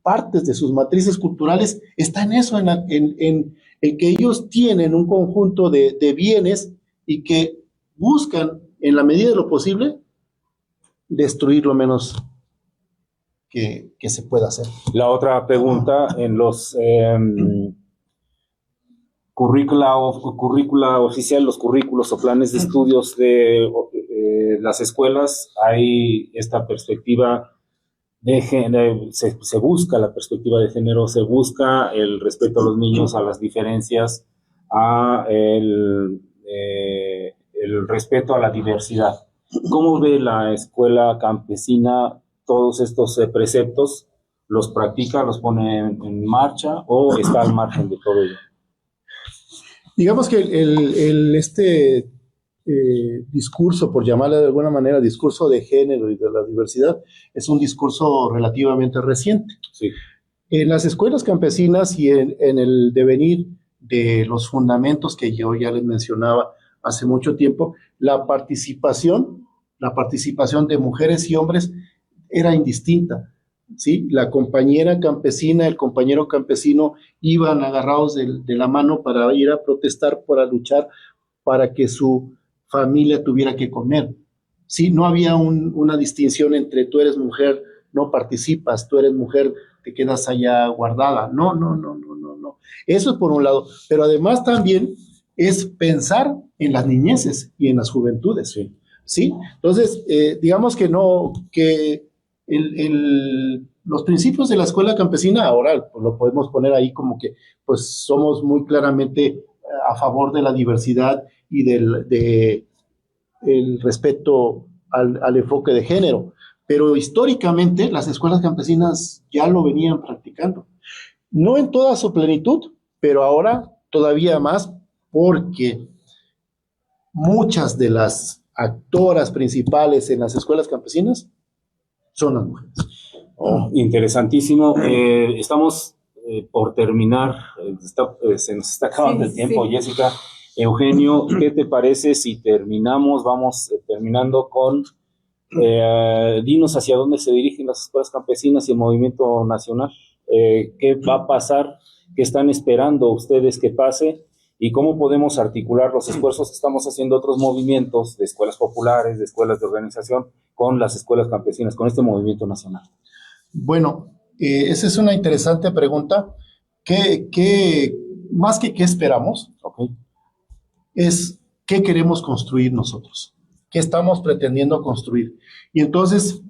partes de sus matrices culturales está en eso, en que ellos tienen un conjunto de bienes y que buscan, en la medida de lo posible, destruir lo menos que se pueda hacer. La otra pregunta, en los currícula oficial, los currículos o planes de estudios de las escuelas, hay esta perspectiva de género, se busca la perspectiva de género, se busca el respeto a los niños, a las diferencias, el respeto a la diversidad. ¿Cómo ve la escuela campesina todos estos preceptos? ¿Los practica, los pone en marcha o está al margen de todo ello? Digamos que este discurso, por llamarle de alguna manera, discurso de género y de la diversidad, es un discurso relativamente reciente. Sí. En las escuelas campesinas y en el devenir de los fundamentos que yo ya les mencionaba hace mucho tiempo, la participación de mujeres y hombres era indistinta, ¿sí? La compañera campesina, el compañero campesino iban agarrados de la mano para ir a protestar, para luchar, para que su familia tuviera que comer, ¿sí? No había una distinción entre tú eres mujer, no participas, tú eres mujer, te quedas allá guardada. No. Eso es por un lado, pero además también es pensar en las niñeces y en las juventudes, ¿sí? Entonces, digamos que los principios de la escuela campesina, ahora pues, lo podemos poner ahí como que pues somos muy claramente a favor de la diversidad y del respeto al enfoque de género, pero históricamente las escuelas campesinas ya lo venían practicando, no en toda su plenitud, pero ahora todavía más, porque muchas de las actoras principales en las escuelas campesinas son las mujeres. Oh, interesantísimo. Estamos por terminar, se nos está acabando el tiempo, sí. Jessica. Eugenio, ¿qué te parece si vamos terminando con, dinos hacia dónde se dirigen las escuelas campesinas y el movimiento nacional? ¿Qué va a pasar? ¿Qué están esperando ustedes que pase? ¿Y cómo podemos articular los esfuerzos que estamos haciendo otros movimientos de escuelas populares, de escuelas de organización, con las escuelas campesinas, con este movimiento nacional? Bueno, esa es una interesante pregunta. Más que qué esperamos, okay, es qué queremos construir nosotros, qué estamos pretendiendo construir. Y entonces,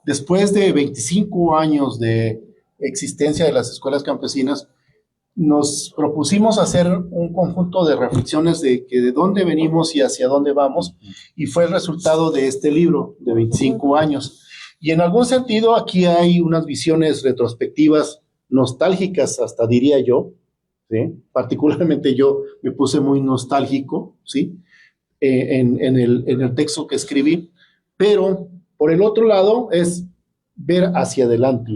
Después de 25 años de existencia de las escuelas campesinas, nos propusimos hacer un conjunto de reflexiones de dónde venimos y hacia dónde vamos, y fue el resultado de este libro de 25 años. Y en algún sentido aquí hay unas visiones retrospectivas, nostálgicas hasta diría yo, ¿sí? Particularmente yo me puse muy nostálgico, ¿sí? En el texto que escribí, pero por el otro lado es ver hacia adelante.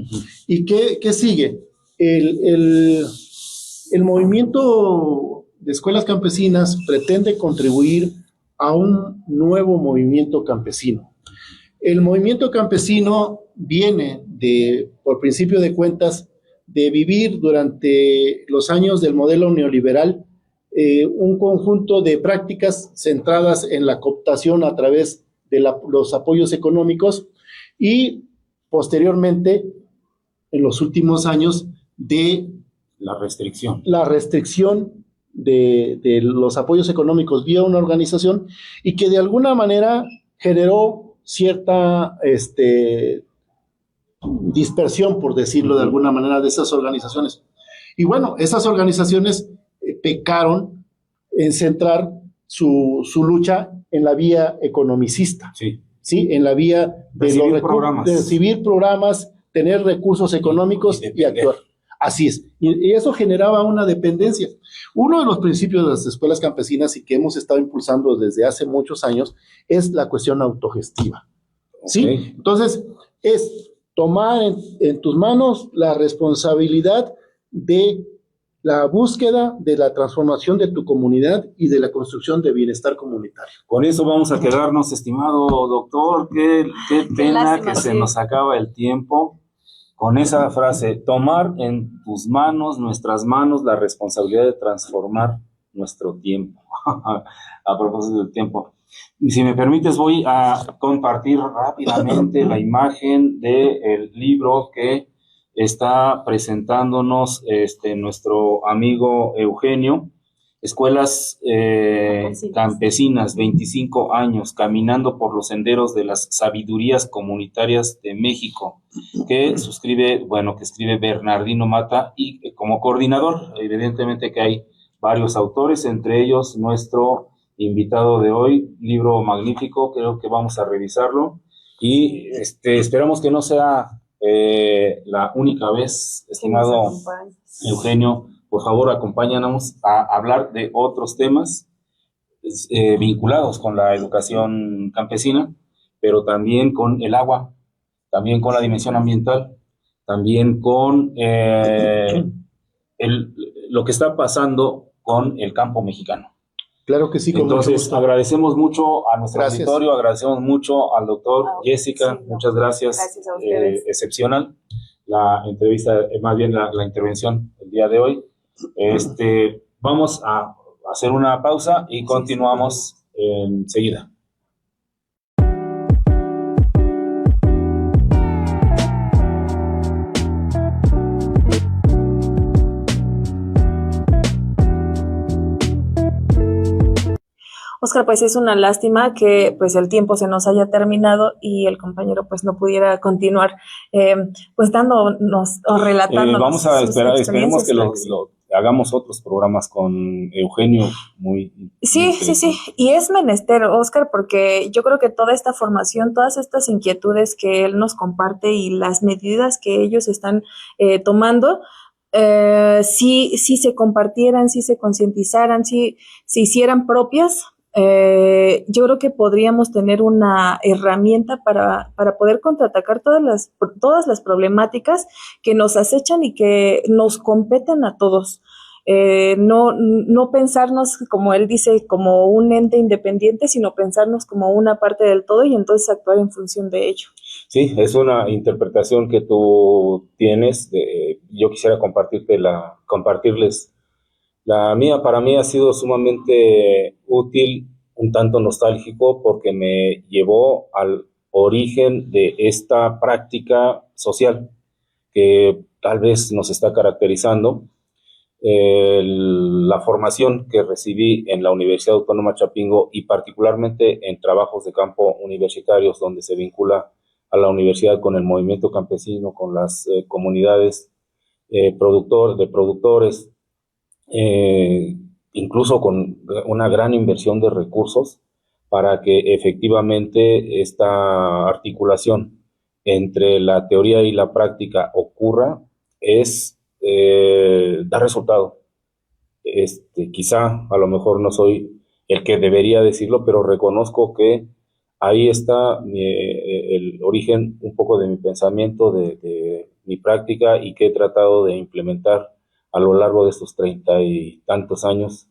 ¿Y qué sigue? El movimiento de escuelas campesinas pretende contribuir a un nuevo movimiento campesino. El movimiento campesino viene por principio de cuentas, de vivir durante los años del modelo neoliberal un conjunto de prácticas centradas en la cooptación a través de los apoyos económicos y posteriormente, en los últimos años, de La restricción. La restricción de los apoyos económicos vía una organización y que de alguna manera generó cierta dispersión, por decirlo de alguna manera, de esas organizaciones. Y bueno, esas organizaciones pecaron en centrar su lucha en la vía economicista, Sí. ¿sí? En la vía de recibir programas, tener recursos económicos y actuar. Así es, y eso generaba una dependencia. Uno de los principios de las escuelas campesinas y que hemos estado impulsando desde hace muchos años es la cuestión autogestiva, ¿sí? Okay. Entonces, es tomar en tus manos la responsabilidad de la búsqueda de la transformación de tu comunidad y de la construcción de bienestar comunitario. Con eso vamos a quedarnos, estimado doctor. Qué pena lástima, que se sí. nos acaba el tiempo. Con esa frase, tomar en tus manos, nuestras manos, la responsabilidad de transformar nuestro tiempo. A propósito del tiempo. Y si me permites, voy a compartir rápidamente la imagen del libro que está presentándonos nuestro amigo Eugenio. Escuelas campesinas, 25 años, caminando por los senderos de las sabidurías comunitarias de México, que escribe Bernardino Mata, y como coordinador, evidentemente que hay varios autores, entre ellos nuestro invitado de hoy, libro magnífico, creo que vamos a revisarlo, y esperamos que no sea la única vez, estimado Eugenio. Por favor, acompáñanos a hablar de otros temas vinculados con la educación campesina, pero también con el agua, también con la dimensión ambiental, también con lo que está pasando con el campo mexicano. Claro que sí. Entonces, agradecemos mucho a nuestro auditorio, agradecemos mucho al doctor Jessica, sí, muchas gracias. Gracias a ustedes. Excepcional la entrevista, más bien la intervención el día de hoy. Vamos a hacer una pausa y continuamos enseguida. Óscar, pues es una lástima que pues el tiempo se nos haya terminado y el compañero pues no pudiera continuar pues dándonos o relatándonos. Vamos a sus esperemos experiencias. que hagamos otros programas con Eugenio muy Sí. Y es menester, Óscar, porque yo creo que toda esta formación, todas estas inquietudes que él nos comparte y las medidas que ellos están tomando, si se compartieran, si se concientizaran, si se hicieran propias, yo creo que podríamos tener una herramienta para poder contraatacar todas las problemáticas que nos acechan y que nos competen a todos. No pensarnos, como él dice, como un ente independiente, sino pensarnos como una parte del todo y entonces actuar en función de ello. Sí, es una interpretación que tú tienes. Yo quisiera compartirles la mía. Para mí ha sido sumamente útil, un tanto nostálgico, porque me llevó al origen de esta práctica social que tal vez nos está caracterizando. La formación que recibí en la Universidad Autónoma Chapingo y particularmente en trabajos de campo universitarios donde se vincula a la universidad con el movimiento campesino, con las comunidades de productores, incluso con una gran inversión de recursos para que efectivamente esta articulación entre la teoría y la práctica ocurra, da resultado. Quizá a lo mejor no soy el que debería decirlo, pero reconozco que ahí está el origen un poco de mi pensamiento, de mi práctica, y que he tratado de implementar a lo largo de estos 30 y tantos años,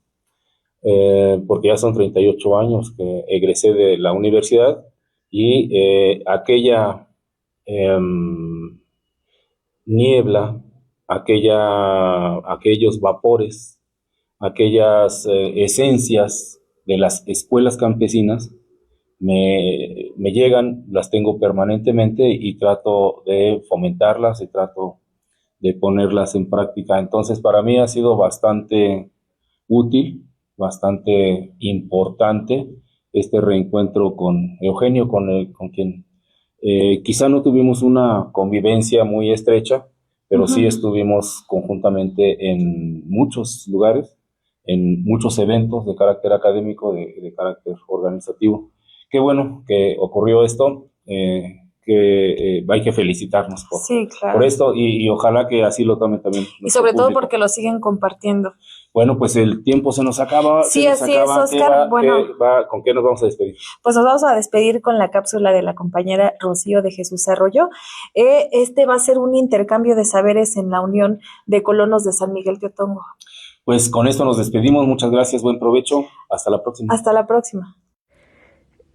porque ya son 38 años que egresé de la universidad, y niebla, aquellos vapores, aquellas esencias de las escuelas campesinas me llegan, las tengo permanentemente y trato de fomentarlas y trato de ponerlas en práctica. Entonces, para mí ha sido bastante útil, bastante importante este reencuentro con Eugenio, con quien quizá no tuvimos una convivencia muy estrecha, pero sí estuvimos conjuntamente en muchos lugares, en muchos eventos de carácter académico, de carácter organizativo. Qué bueno que ocurrió esto, que hay que felicitarnos Sí, claro. por esto, y ojalá que así lo tome también Y sobre todo público. porque lo siguen compartiendo. Bueno, pues el tiempo se nos acaba. Sí, así es, Oscar. Bueno, ¿con qué nos vamos a despedir? pues nos vamos a despedir con la cápsula de la compañera Rocío de Jesús Arroyo. Este va a ser un intercambio de saberes en la Unión de Colonos de San Miguel Teotongo. Pues con esto nos despedimos. Muchas gracias, buen provecho. Hasta la próxima. Hasta la próxima.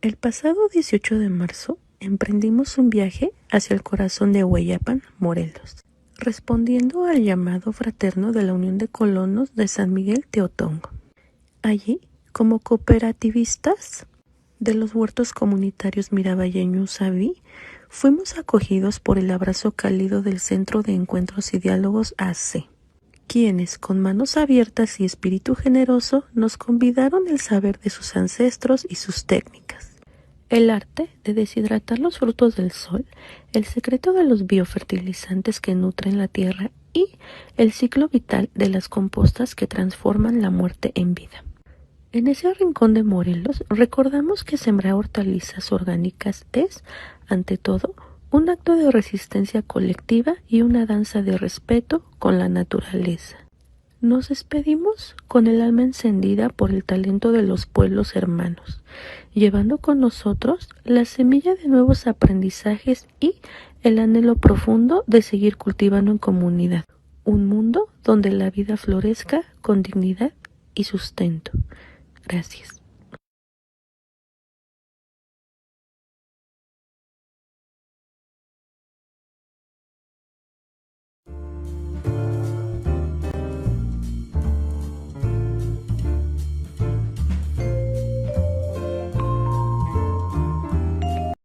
El pasado 18 de marzo emprendimos un viaje hacia el corazón de Hueyapan, Morelos, respondiendo al llamado fraterno de la Unión de Colonos de San Miguel Teotongo. Allí, como cooperativistas de los huertos comunitarios Mirabayeño Usaví, fuimos acogidos por el abrazo cálido del Centro de Encuentros y Diálogos AC, quienes, con manos abiertas y espíritu generoso, nos convidaron el saber de sus ancestros y sus técnicas. El arte de deshidratar los frutos del sol, el secreto de los biofertilizantes que nutren la tierra y el ciclo vital de las compostas que transforman la muerte en vida. En ese rincón de Morelos recordamos que sembrar hortalizas orgánicas es, ante todo, un acto de resistencia colectiva y una danza de respeto con la naturaleza. Nos despedimos con el alma encendida por el talento de los pueblos hermanos, llevando con nosotros la semilla de nuevos aprendizajes y el anhelo profundo de seguir cultivando en comunidad, un mundo donde la vida florezca con dignidad y sustento. Gracias.